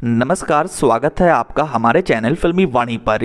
नमस्कार, स्वागत है आपका हमारे चैनल फिल्मी वाणी पर।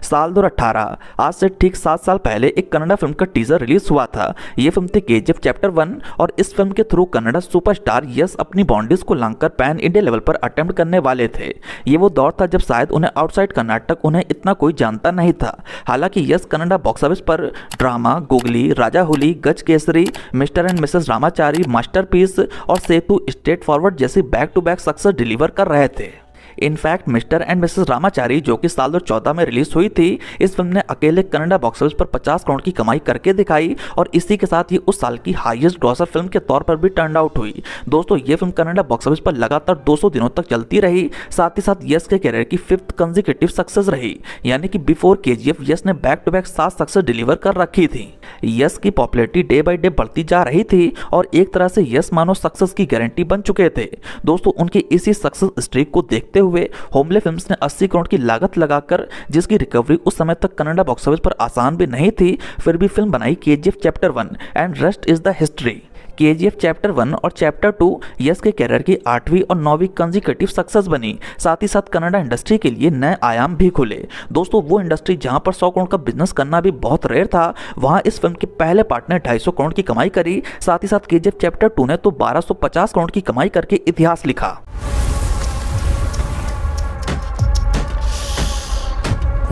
साल 2018 आज से ठीक 7 साल पहले एक कन्नड़ा फिल्म का टीजर रिलीज हुआ था। ये फिल्म थी केजीएफ चैप्टर 1 और इस फिल्म के थ्रू कन्नड़ा सुपरस्टार यश अपनी बाउंड्रीज को लांघकर पैन इंडिया लेवल पर अटेम्प्ट करने वाले थे। ये वो दौर था जब शायद उन्हें आउटसाइड कर्नाटक उन्हें इतना कोई जानता नहीं था। हालांकि यश कन्नड़ा बॉक्स ऑफिस पर drama googly, Raja Huli, Gaja Kesari, Mr and Mrs Ramachari, masterpiece और सेतु स्ट्रेट फॉरवर्ड जैसी back to back success deliver कर रहे थे। In fact Mr and Mrs Ramachari जो कि साल 2014 में रिलीज हुई थी, इस फिल्म ने अकेले कन्नड़ा बॉक्स ऑफिस पर 50 करोड़ की कमाई करके दिखाई और इसी के साथ ये उस साल की हाईएस्ट ग्रॉसर फिल्म के तौर पर भी टर्न आउट हुई। दोस्तों, ये फिल्म कन्नड़ा बॉक्स ऑफिस पर लगातार 200 दिनों तक चलती रही। साथ ही साथ यश के कैरियर की 5th कंसेक्यूटिव सक्सेस रही, यानी कि बिफोर केजीएफ यश ने back to back 7 success deliver कर रखी थी। यश की पॉपुलैरिटी डे बाय डे बढ़ती जा रही थी और एक तरह से यश मानो सक्सेस की गारंटी बन चुके थे। दोस्तों, उनकी इसी सक्सेस स्ट्रीक को देखते हुए होमले फिल्म्स ने 80 करोड़ की लागत लगाकर, जिसकी रिकवरी उस समय तक कन्नड़ा बॉक्स ऑफिस पर आसान भी नहीं थी, फिर भी फिल्म बनाई KGF chapter 1 and rest is the history. KGF chapter 1 और चैप्टर 2 यश के कैरियर की 8वीं और 9वीं कंसेक्यूटिव सक्सेस बनी। साथ ही साथ कन्नड़ा इंडस्ट्री के लिए नए आयाम भी खुले। दोस्तों, वो इंडस्ट्री जहां पर 100 करोड़ का बिजनेस करना भी बहुत रेयर था, वहां इस फिल्म के पहले पार्ट ने 250 करोड़ की कमाई करी। साथ ही साथ केजीएफ चैप्टर 2 ने तो 1250 करोड़ की कमाई करके इतिहास लिखा।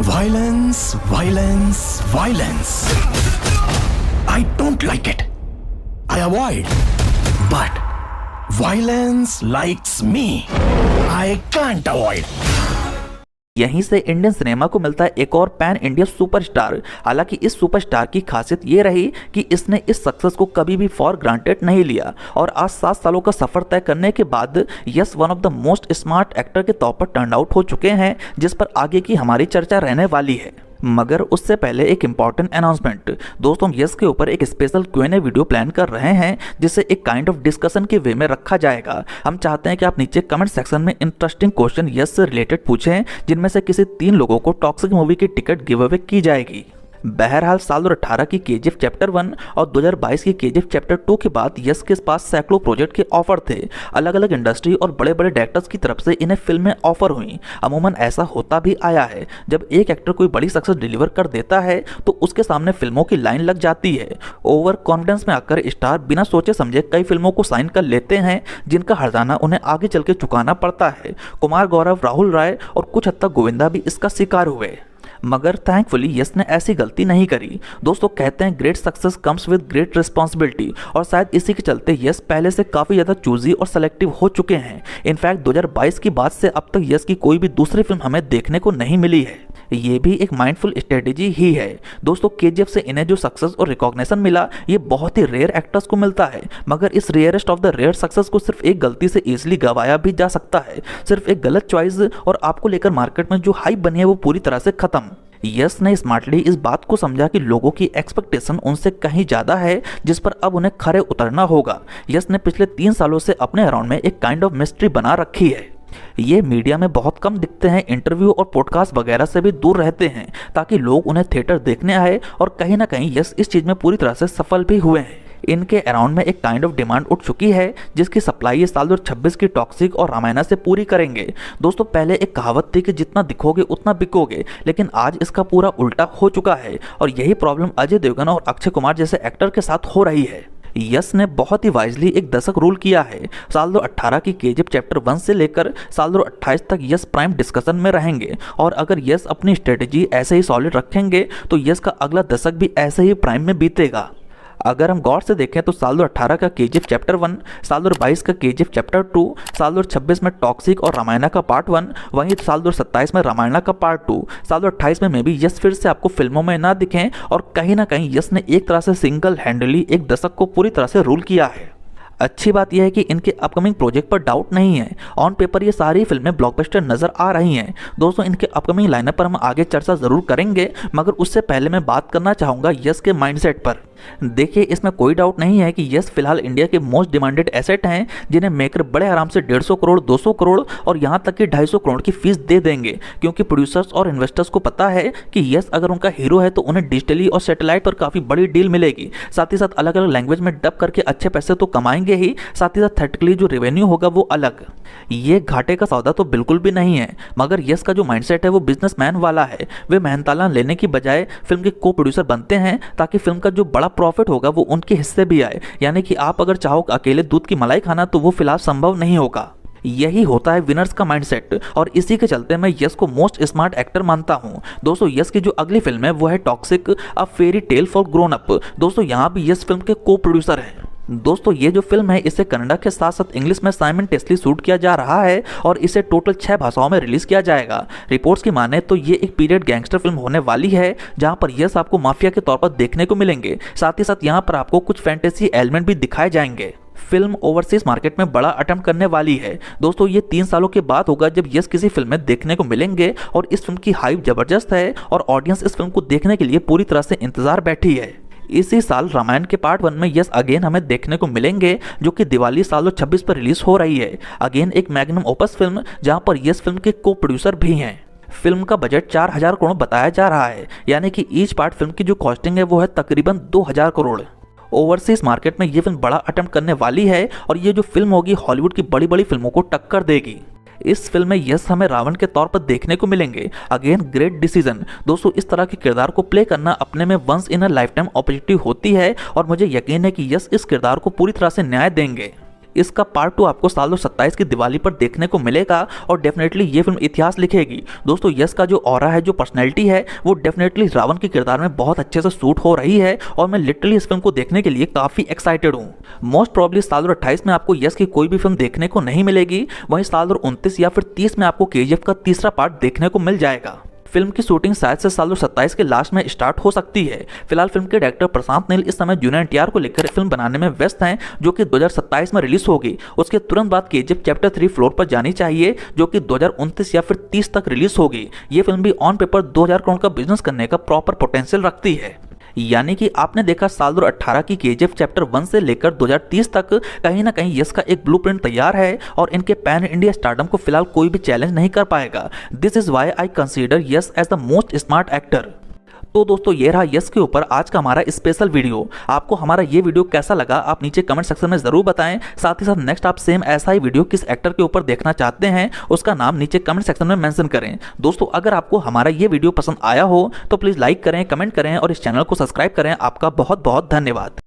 Violence, violence, violence. I don't like it. I avoid. But violence likes me. I can't avoid. यहीं से इंडियन सिनेमा को मिलता है एक और पैन इंडिया सुपरस्टार। हालांकि इस सुपरस्टार की खासियत ये रही कि इसने इस सक्सेस को कभी भी फॉर ग्रांटेड नहीं लिया और आज 7 सालों का सफर तय करने के बाद yes one of the most smart actor के तौर पर टर्न आउट हो चुके हैं, जिस पर आगे की हमारी चर्चा रहने वाली है। मगर उससे पहले एक इंपॉर्टेंट अनाउंसमेंट। दोस्तों, हम यस के ऊपर एक स्पेशल Q&A वीडियो प्लान कर रहे हैं, जिसे एक काइंड ऑफ डिस्कशन के वे में रखा जाएगा। हम चाहते हैं कि आप नीचे कमेंट सेक्शन में इंटरेस्टिंग क्वेश्चन यस से रिलेटेड पूछें, जिनमें से किसी 3 लोगों को टॉक्सिक मूवी की टिकट गिव अवे की जाएगी। बहरहाल साल 2018 की केजीएफ चैप्टर 1 और 2022 की केजीएफ चैप्टर 2 के बाद यश के पास सैकड़ों प्रोजेक्ट के ऑफर थे। अलग अलग इंडस्ट्री और बड़े बड़े डायरेक्टर्स की तरफ से इन्हें फिल्में ऑफर हुई। अमूमन ऐसा होता भी आया है, जब एक एक्टर कोई बड़ी सक्सेस डिलीवर कर देता है तो उसके सामने फिल्मों की लाइन लग जाती है। ओवर कॉन्फिडेंस में आकर स्टार बिना सोचे समझे कई फिल्मों को साइन कर लेते हैं, जिनका हर्जाना उन्हें आगे चल के चुकाना पड़ता है। कुमार गौरव, राहुल राय और कुछ हद तक गोविंदा भी इसका शिकार हुए, मगर थैंकफुली यश ने ऐसी गलती नहीं करी। दोस्तों, कहते हैं great success comes with great responsibility, और शायद इसी के चलते यश पहले से काफ़ी ज़्यादा चूजी और सेलेक्टिव हो चुके हैं। इनफैक्ट 2022 की बाद से अब तक यश की कोई भी दूसरी फिल्म हमें देखने को नहीं मिली है। ये भी एक माइंडफुल स्ट्रेटेजी ही है। दोस्तों, केजीएफ से इन्हें जो सक्सेस और रिकॉग्निशन मिला, ये बहुत ही रेयर एक्टर्स को मिलता है, मगर इस rarest of the rare success को सिर्फ एक गलती से इजीली गवाया भी जा सकता है। सिर्फ एक गलत चॉइस और आपको लेकर मार्केट में जो हाइप बनी है वो पूरी तरह से खत्म। यस ने स्मार्टली इस बात को समझा कि लोगों की एक्सपेक्टेशन उनसे कहीं ज़्यादा है, जिस पर अब उन्हें खरे उतरना होगा। यस ने पिछले 3 सालों से अपने अराउंड में एक काइंड ऑफ मिस्ट्री बना रखी है। ये मीडिया में बहुत कम दिखते हैं, इंटरव्यू और पॉडकास्ट वगैरह से भी दूर रहते हैं, ताकि लोग उन्हें थिएटर देखने आए, और कहीं ना कहीं यस इस चीज़ में पूरी तरह से सफल भी हुए हैं। इनके अराउंड में एक काइंड ऑफ डिमांड उठ चुकी है, जिसकी सप्लाई ये साल 2026 की टॉक्सिक और रामायणा से पूरी करेंगे। दोस्तों, पहले एक कहावत थी कि जितना दिखोगे उतना बिकोगे, लेकिन आज इसका पूरा उल्टा हो चुका है और यही प्रॉब्लम अजय देवगन और अक्षय कुमार जैसे एक्टर के साथ हो रही है। यस ने बहुत ही वाइजली एक दशक रूल किया है। साल 2018 की केजीएफ चैप्टर 1 से लेकर साल 2028 तक यस प्राइम डिस्कशन में रहेंगे, और अगर यस अपनी स्ट्रेटेजी ऐसे ही सॉलिड रखेंगे तो यस का अगला दशक भी ऐसे ही प्राइम में बीतेगा। अगर हम गौर से देखें तो साल 2018 का केजीएफ चैप्टर 1, साल 2022 का केजीएफ चैप्टर 2, साल 2026 में टॉक्सिक और रामायणा का पार्ट 1, वहीं साल 2027 में रामायणा का पार्ट 2, साल 2028 में भी यस फिर से आपको फिल्मों में ना दिखें, और कहीं ना कहीं यस ने एक तरह से सिंगल हैंडली एक दशक को पूरी तरह से रूल किया है। अच्छी बात यह है कि इनके अपकमिंग प्रोजेक्ट पर डाउट नहीं है। ऑन पेपर ये सारी फिल्में ब्लॉकबस्टर नजर आ रही हैं। दोस्तों, इनके अपकमिंग लाइनअप पर हम आगे चर्चा जरूर करेंगे, मगर उससे पहले मैं बात करना चाहूँगा यस के माइंडसेट पर। देखिए, इसमें कोई डाउट नहीं है कि यस फिलहाल इंडिया के मोस्ट डिमांडेड एसेट हैं, जिन्हें मेकर बड़े आराम से 150 करोड़, 200 करोड़ और यहाँ तक कि 250 करोड़ की फीस दे देंगे, क्योंकि प्रोड्यूसर्स और इन्वेस्टर्स को पता है कि यस अगर उनका हीरो है तो उन्हें डिजिटली और सैटेलाइट पर काफ़ी बड़ी डील मिलेगी। साथ ही साथ अलग अलग लैंग्वेज में डब करके अच्छे पैसे तो कमाएंगे मिलेंगे ही, साथ ही साथ थिएट्रिकली जो रेवेन्यू होगा वो अलग। ये घाटे का सौदा तो बिल्कुल भी नहीं है, मगर यस का जो माइंडसेट है वो बिजनेसमैन वाला है। वे मेहनताना लेने की बजाय फिल्म के को प्रोड्यूसर बनते हैं ताकि फिल्म का जो बड़ा प्रॉफिट होगा वो उनके हिस्से भी आए। यानी कि आप अगर चाहो अकेले दूध की मलाई खाना तो वो फिलहाल संभव नहीं होगा। यही होता है विनर्स का माइंडसेट, और इसी के चलते मैं यस को मोस्ट स्मार्ट एक्टर मानता हूं। दोस्तों यस की जो अगली फिल्म है वो है toxic a fairy tale for grown up. दोस्तों यहाँ भी यस फिल्म के को प्रोड्यूसर है। दोस्तों ये जो फिल्म है इसे कन्नड़ा के साथ साथ इंग्लिश में साइमल्टेनियसली शूट किया जा रहा है और इसे टोटल 6 भाषाओं में रिलीज किया जाएगा। रिपोर्ट्स की माने तो ये एक पीरियड गैंगस्टर फिल्म होने वाली है जहां पर यस आपको माफिया के तौर पर देखने को मिलेंगे। साथ ही साथ यहां पर आपको कुछ फैंटेसी एलिमेंट भी दिखाए जाएंगे। फिल्म ओवरसीज मार्केट में बड़ा अटेम्प्ट करने वाली है। दोस्तों ये 3 सालों के बाद होगा जब यस किसी फिल्म में देखने को मिलेंगे, और इस फिल्म की हाइप जबरदस्त है और ऑडियंस इस फिल्म को देखने के लिए पूरी तरह से इंतजार बैठी है। इसी साल रामायण के पार्ट 1 में यस अगेन हमें देखने को मिलेंगे, जो कि दिवाली साल 2026 पर रिलीज हो रही है। अगेन एक मैग्नम ओपस फिल्म जहां पर यस फिल्म के को प्रोड्यूसर भी हैं। फिल्म का बजट 4000 करोड़ बताया जा रहा है, यानी कि ईच पार्ट फिल्म की जो कॉस्टिंग है वो है तकरीबन 2000 करोड़। ओवरसीज मार्केट में ये फिल्म बड़ा अटेम्प्ट करने वाली है और ये जो फिल्म होगी हॉलीवुड की बड़ी बड़ी फिल्मों को टक्कर देगी। इस फिल्म में यस हमें रावण के तौर पर देखने को मिलेंगे। Again great decision. दोस्तों इस तरह के किरदार को प्ले करना अपने में once in a lifetime opportunity होती है और मुझे यकीन है कि यस इस किरदार को पूरी तरह से न्याय देंगे। इसका पार्ट 2 आपको साल 2027 की दिवाली पर देखने को मिलेगा और डेफिनेटली ये फिल्म इतिहास लिखेगी। दोस्तों यस का जो ऑरा है, जो पर्सनैलिटी है, वो डेफिनेटली रावण के किरदार में बहुत अच्छे से सूट हो रही है और मैं लिटरली इस फिल्म को देखने के लिए काफ़ी एक्साइटेड हूँ। मोस्ट प्रॉब्ली साल 2028 में आपको यस की कोई भी फिल्म देखने को नहीं मिलेगी, वहीं साल 2029 या फिर 30 में आपको केजीएफ का तीसरा पार्ट देखने को मिल जाएगा। फिल्म की शूटिंग शायद से साल 2027 के लास्ट में स्टार्ट हो सकती है। फिलहाल फिल्म के डायरेक्टर प्रशांत नील इस समय जूनियर एनटीआर को लेकर फिल्म बनाने में व्यस्त हैं, जो कि 2027 में रिलीज होगी। उसके तुरंत बाद केजीएफ चैप्टर 3 फ्लोर पर जानी चाहिए, जो कि 2029 या फिर 30 तक रिलीज होगी। ये फिल्म भी ऑन पेपर 2000 करोड़ का बिजनेस करने का प्रॉपर पोटेंशियल रखती है। यानी कि आपने देखा साल 2018 की केजीएफ चैप्टर 1 से लेकर 2030 तक कहीं ना कहीं यस का एक ब्लूप्रिंट तैयार है और इनके पैन इंडिया स्टारडम को फिलहाल कोई भी चैलेंज नहीं कर पाएगा। This is why I consider Yash as the most smart actor. तो दोस्तों ये रहा यस के ऊपर आज का हमारा स्पेशल वीडियो। आपको हमारा ये वीडियो कैसा लगा आप नीचे कमेंट सेक्शन में जरूर बताएं। साथ ही साथ नेक्स्ट आप सेम ऐसा ही वीडियो किस एक्टर के ऊपर देखना चाहते हैं उसका नाम नीचे कमेंट सेक्शन में मेंशन करें। दोस्तों अगर आपको हमारा ये वीडियो पसंद आया हो तो प्लीज़ लाइक करें, कमेंट करें और इस चैनल को सब्सक्राइब करें। आपका बहुत बहुत धन्यवाद।